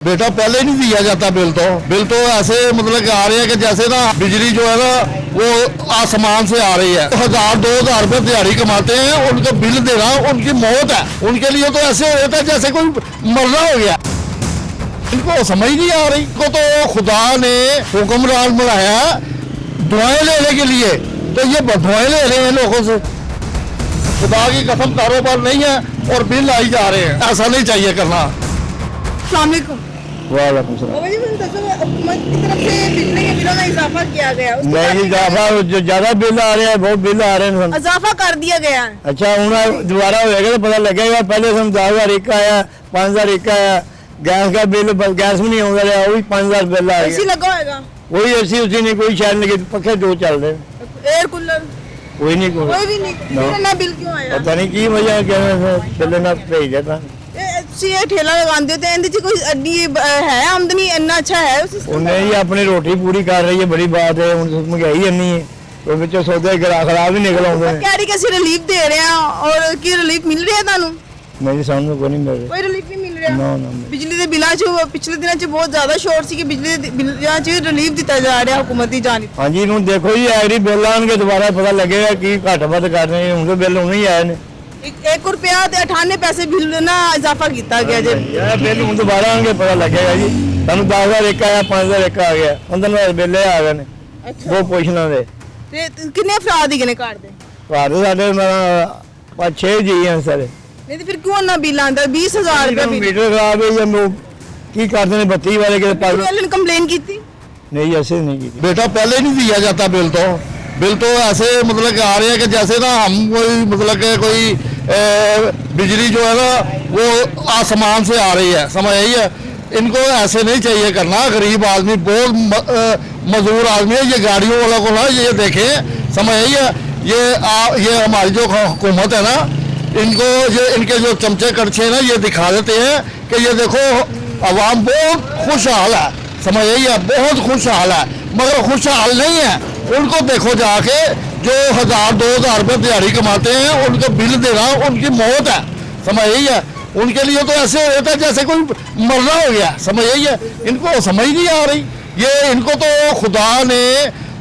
बेटा पहले नहीं दिया जाता बिल तो ऐसे मतलब कि आ रहे हैं कि जैसे ना बिजली जो है ना वो आसमान से आ रही है। 1000-2000 रुपए दिहाड़ी कमाते हैं, उनको बिल देना उनकी मौत है। उनके लिए तो ऐसे होता है जैसे कोई मरना हो गया। इनको समझ नहीं आ रही। इनको तो खुदा ने हुक्मरान बनाया दुआएं लेने के लिए, तो ये दुआएं ले रहे हैं लोगों से। खुदा की कसम कारोबार नहीं है और बिल आई जा रहे हैं। ऐसा नहीं चाहिए करना। वालेकुम सलाम। हुकूमत की तरफ से बिजली के बिलों में इजाफा किया गया, उसके नहीं बारे में इजाफा जो ज्यादा बिल आ रहे हैं, बहुत बिल आ रहे हैं। इजाफा कर दिया गया है। अच्छा हूँ दोबारा होएगा तो पता लगेगा। पहले हम 10,000 एक आया, 5,000 एक आया। गैस का बिल गैस में नहीं होगा रहा, वही 5,000 बिल आ एसी गया। लगा होगा, वही एसी उसी नहीं, कोई शायद नहीं, पखे दो चल रहे, एयर कूलर कोई नहीं कोई भी नहीं। No. फिर ना बिल क्यों आया? पता नहीं की वजह चले ना भेज देता। ये ठेला लगाते होते हैं, कोई अड्डी है आमदनी इतना अच्छा है उस system उन्हें ही अपनी रोटी पूरी कर रही है, बड़ी बात है। महंगाई इन्नी है तो बच्चों सौदे खराब ही निकल आते हैं। कह रही कैसी रिलीफ दे रहे हैं और की रिलीफ मिल रही है ਤੁਹਾਨੂੰ? मेरे सामने कोई नहीं मिल रही। कोई रिलीफ नहीं मिल ਰਿਹਾ। ਨਾ ਨਾ ਬਿਜਲੀ ਦੇ ਬਿੱਲਾਂ 'ਚ ਪਿਛਲੇ ਦਿਨਾਂ 'ਚ ਬਹੁਤ ਜ਼ਿਆਦਾ ਸ਼ੋਰਟ ਸੀ ਕਿ ਬਿਜਲੀ ਦੇ ਬਿੱਲਾਂ 'ਚ ਰਿਲੀਫ ਦਿੱਤਾ ਜਾ ਰਿਹਾ ਹੁਕੂਮਤ ਦੀ ਜਾਨਿਬ। हाँ जी, ਹੁਣ देखो जी एग्री बिल आएंगे दोबारा पता लगेगा कि घट वध कर रहे हैं। उनके बिल उन्हें ही आए ने। ₹1 ਤੇ 98 ਪੈਸੇ ਬਿੱਲ ਨਾ ਇਜ਼ਾਫਾ ਕੀਤਾ ਗਿਆ ਜੇ। ये बिल ਹੁਣ दोबारा आएंगे पता लगेगा जी। ਸਾਨੂੰ 10,000 एक आया, 5,000 एक आ गया, 15,000 बिल आ गए ने। ਅੱਛਾ वो पुछना दे ਤੇ ਕਿੰਨੇ ਅਫਰਾਦ ਹੀ ਨੇ ਘਰ ਦੇ? घर साढ़े 5-6 जी हैं सारे। नहीं तो फिर क्यों ना बिल आंदा? 20,000 रुपया बिल। मीटर खराब है या की करते हैं बत्ती वाले के पास। बिजली ने कंप्लेन की थी? नहीं ऐसे नहीं की। बेटा पहले नहीं दिया जाता बिल तो ऐसे मतलब कि आ रहे हैं कि जैसे ना हम कोई मतलब कि कोई बिजली जो है ना वो आसमान से आ रही है। समझ आई है? इनको ऐसे नहीं चाहिए करना। गरीब आदमी बहुत मजदूर आदमी है। ये गाड़ियों वाला को ना ये देखें, समझ आई है? ये हमारी जो हुकूमत है ना, इनको ये इनके जो चमचे कड़छे ना ये दिखा देते हैं कि ये देखो अवाम बहुत खुशहाल है। समझ आई है? बहुत खुशहाल है, मगर खुशहाल नहीं है। उनको देखो जाके जो 1000-2000 रुपये दिहाड़ी कमाते हैं, उनको बिल देना उनकी मौत है। समझ आई है? उनके लिए तो ऐसे होता है जैसे कोई मरना हो गया। समझ आई है? इनको समझ नहीं आ रही। ये इनको तो खुदा ने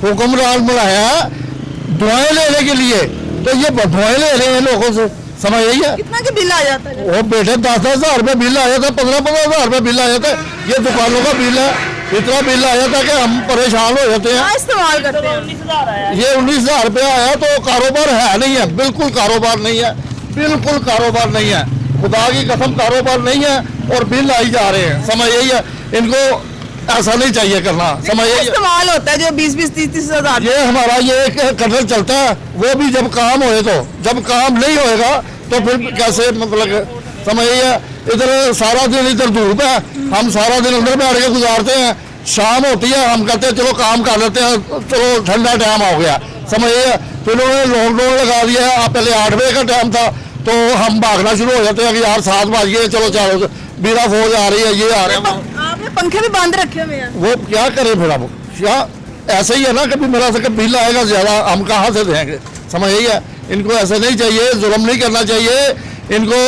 हुक्मरान बनाया दुआएं लेने के लिए, तो ये दुआएं ले रहे हैं लोगों से। समझ आई है? कितना के बिल आ जाता है? वो बेटे 10,000 रुपये बिल आ जाता है, 15,000 रुपये बिल आ जाता है। ये दुकानों का बिल है, इतना बिल आ जाता है कि हम परेशान हो जाते हैं। हाँ, इस्तेमाल करते हैं। ये 19,000 रुपया आया तो कारोबार है नहीं है, बिल्कुल कारोबार नहीं है, बिल्कुल कारोबार नहीं है। खुदा की कसम कारोबार नहीं है और बिल आई जा रहे हैं। समझ आई है? इनको ऐसा नहीं चाहिए करना। समझ आई है? इस्तेमाल होता है जो 20-20, 30-30 हजार। ये हमारा ये कटल चलता है, वो भी जब काम होए तो, जब काम नहीं होएगा तो फिर कैसे मतलब। समझ आई है? इधर सारा दिन इधर धूप है, हम सारा दिन अंदर बैठ के गुजारते हैं। शाम होती है हम कहते हैं चलो काम कर लेते हैं, चलो ठंडा टाइम हो गया। समझ आई है? फिर उन्होंने लॉकडाउन लगा दिया है। पहले 8 बजे का टाइम था तो हम भागना शुरू हो जाते हैं कि यार 7 बज गए, चलो चलो बीरा फौज आ रही है, ये आ रहे हैं। आपने पंखे भी बंद रखे हुए हैं। वो क्या करे फिर अब? क्या ऐसे ही है ना, कभी मेरा से बिल आएगा ज्यादा, हम कहाँ से देंगे? समझ आई है? इनको ऐसे नहीं चाहिए, जुल्म नहीं करना चाहिए। इनको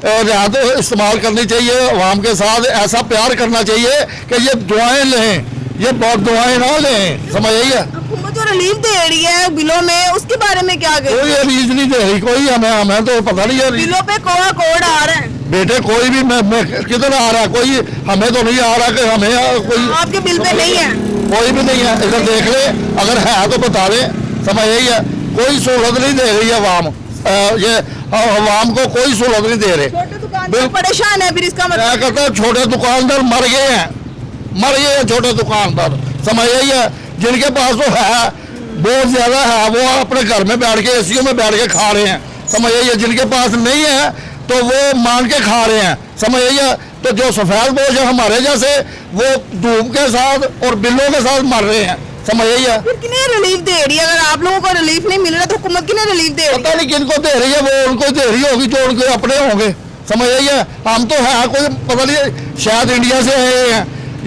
रियायत इस्तेमाल करनी चाहिए, अवाम के साथ ऐसा प्यार करना चाहिए कि ये दुआएं लें, ये बहुत दुआएं ना लें। समझ आई है? हुकूमत जो रिलीफ दे रही है बिलों में, उसके बारे में क्या कहें? कोई रीज नहीं दे रही कोई। हमें तो पता नहीं है। बिलों पे कोड आ रहा है बेटे कोई भी किधर आ रहा है? कोई हमें तो नहीं आ रहा कि हमें कोई आपके बिल पे नहीं है। कोई भी नहीं है। इधर देख ले, अगर है तो बता दे। समझ आई है? कोई सहूलत नहीं दे रही है अवाम। ये अवाम को कोई सहूलत नहीं दे रहे। छोटे दुकानदार परेशान है, फिर इसका मतलब क्या कहते हैं? छोटे दुकानदार मर गए हैं छोटे दुकानदार। समझ आई है? जिनके पास तो है बहुत ज्यादा है, वो अपने घर में बैठ के एसीओ में बैठ के खा रहे हैं। समझ आई है? जिनके पास नहीं है तो वो मांग के खा रहे हैं। समझ आई है? तो जो सफेद बोझ है हमारे जैसे, वो धूप के साथ और बिलों के साथ मर रहे हैं। समझ आई है? फिर किन्हें रिलीफ दे रही है? अगर आप लोगों को रिलीफ नहीं मिल रहा तो हुकूमत किन्हें रिलीफ दे रही पता नहीं किनको दे रही है, वो उनको दे रही होगी जो उनके अपने होंगे। समझ आई है? हम तो है कोई पता नहीं, शायद इंडिया से आए हैं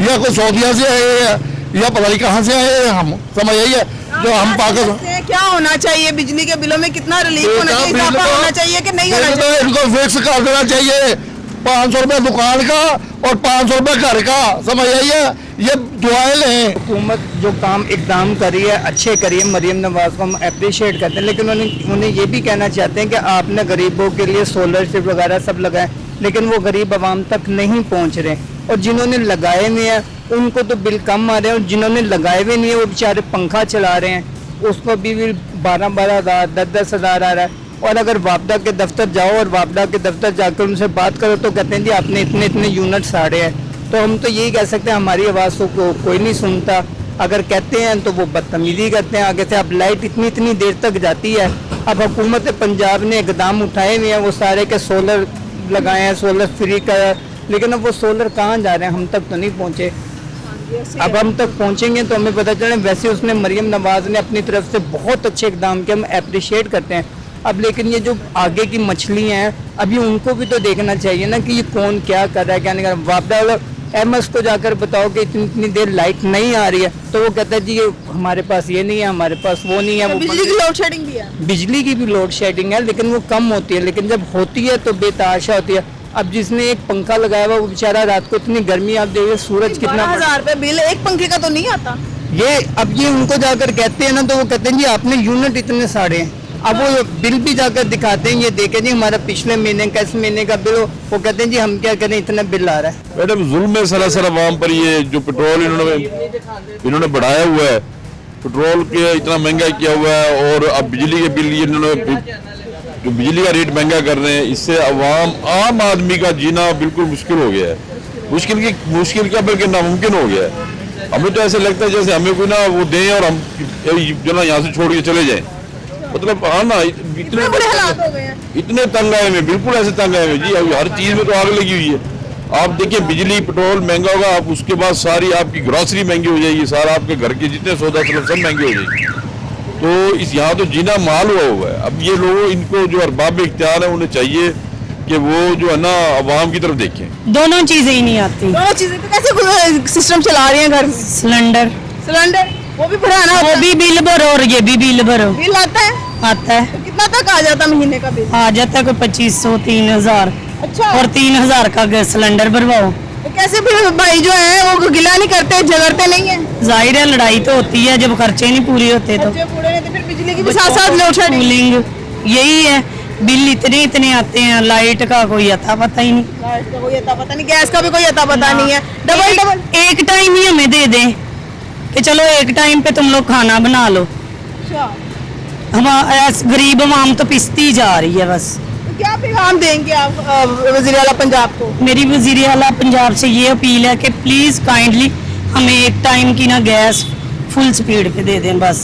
या कोई सऊदीया से आए हैं या पता नहीं कहाँ से आए हैं हम। समझ आई है? जो हम पाकिस्तान क्या होना चाहिए? बिजली के बिलों में कितना रिलीफ होना चाहिए? इजाफा होना चाहिए कि नहीं होना चाहिए? इनको फिक्स कर देना चाहिए। 500 रुपये दुकान का और 500 रुपये घर का, समझ आई है? ये दुआएं लें। हुकूमत जो काम इकदाम करी है अच्छे करी है, मरीम नवाज को हम अप्रिशिएट करते हैं, लेकिन उन्हें ये भी कहना चाहते हैं कि आपने गरीबों के लिए सोलर शिप वगैरह सब लगाए, लेकिन वो गरीब आवाम तक नहीं पहुंच रहे, और जिन्होंने लगाए हुए हैं उनको तो बिल कम आ रहे हैं, और जिन्होंने लगाए हुए नहीं है वो बेचारे पंखा चला रहे हैं, उस पर भी बिल 12-12 हज़ार 10-10 हज़ार आ रहा है। और अगर वापडा के दफ्तर जाओ और वापडा के दफ्तर जाकर उनसे बात करो तो कहते हैं जी आपने इतने इतने यूनिट साड़े हैं। तो हम तो यही कह सकते हैं हमारी आवाज़ को कोई नहीं सुनता, अगर कहते हैं तो वो बदतमीजी करते हैं आगे से। अब लाइट इतनी इतनी देर तक जाती है, अब हुकूमत पंजाब ने इकदाम उठाए हुए हैं, वो सारे के सोलर लगाए हैं, सोलर फ्री का, लेकिन अब वो सोलर कहाँ जा रहे हैं, हम तक तो नहीं पहुँचे। अब हम तक पहुँचेंगे तो हमें पता चले। वैसे उसने मरीम नवाज ने अपनी तरफ से बहुत अच्छे इकदाम किए, हम अप्रिशिएट करते हैं। अब लेकिन ये जो आगे की मछलियाँ हैं अभी उनको भी तो देखना चाहिए ना कि ये कौन क्या कर रहा है क्या नहीं कर रहा। वापडा एमएस को जाकर बताओ कि इतनी इतनी देर लाइट नहीं आ रही है तो वो कहता है जी ये हमारे पास ये नहीं है, हमारे पास वो नहीं है। वो बिजली की लोड शेडिंग भी है। बिजली की भी लोड शेडिंग है, लेकिन वो कम होती है, लेकिन जब होती है तो बेतहाशा होती है। अब जिसने एक पंखा लगाया हुआ वो बेचारा रात को इतनी गर्मी, आप देखिए सूरज कितना 12,000 रुपये बिल एक पंखे का तो नहीं आता। ये अब ये उनको जाकर कहते हैं ना तो वो कहते हैं जी आपने यूनिट इतने साड़े हैं। अब वो बिल भी जाकर दिखाते हैं, ये देखें जी हमारा पिछले महीने का इस महीने का बिल, वो कहते हैं जी हम क्या करें इतना बिल आ रहा है। मैडम जुल्म है सरासर अवाम पर। ये जो पेट्रोल इन्होंने बढ़ाया हुआ है, पेट्रोल के इतना महंगा किया हुआ है, और अब बिजली के बिल इन्होंने जो बिजली का रेट महंगा कर रहे हैं, इससे अवाम आम आदमी का जीना बिल्कुल मुश्किल हो गया है। मुश्किल क्या बल्कि नामुमकिन हो गया है। हमें तो ऐसे लगता है जैसे हमें कोई ना वो दें और हम जो ना यहाँ से छोड़ के चले जाएं। मतलब हाँ ना, इतने बुरे हालात हो गए हैं। इतने तंग आए हुए, बिल्कुल ऐसे तंग आए हुए जी। अभी हर चीज में तो आग लगी हुई है। आप देखिए बिजली पेट्रोल महंगा होगा, आप उसके बाद सारी आपकी ग्रॉसरी महंगी हो जाएगी, सारा आपके घर के जितने सौदा सब महंगे हो जाएगी। तो इस यहाँ तो जीना माल हुआ है। अब ये लोग इनको जो अरबाब इख्तियार है उन्हें चाहिए कि वो जो है ना अवाम की तरफ देखें। दोनों चीजें ही नहीं आती। दोनों चीजें तो कैसे सिस्टम चला रही हैं घर में? सिलेंडर वो भी भराना वो होता है। भी बिल भरो और ये भी बिल भरो। बिल आता है आता है, तो कितना तक आ जाता महीने का बिल? आ जाता है कोई 2500-3000। अच्छा, और 3000 का गैस सिलेंडर भरवाओ। तो कैसे फिर भाई जो है वो गिला नहीं करते, झगड़ते नहीं है? जाहिर है लड़ाई तो होती है जब खर्चे नहीं पूरे होते तो। बच्चे पूरे नहीं तो फिर बिजली की भी साथ साथ लोड शेडिंग। कूलिंग यही है, बिल इतने इतने आते हैं, लाइट का कोई अता पता ही नहीं। लाइट का कोई अता पता नहीं, गैस का भी कोई अता पता नहीं है। डबल एक टाइम ही हमें दे दें कि चलो एक टाइम पे तुम लोग खाना बना लो। अच्छा, हम गरीब आवाम तो पिसती जा रही है बस। तो क्या पैगाम देंगे आप वज़ीर आला पंजाब को? मेरी वज़ीर आला पंजाब से ये अपील है कि प्लीज़ काइंडली हमें एक टाइम की ना गैस फुल स्पीड पे दे दें बस।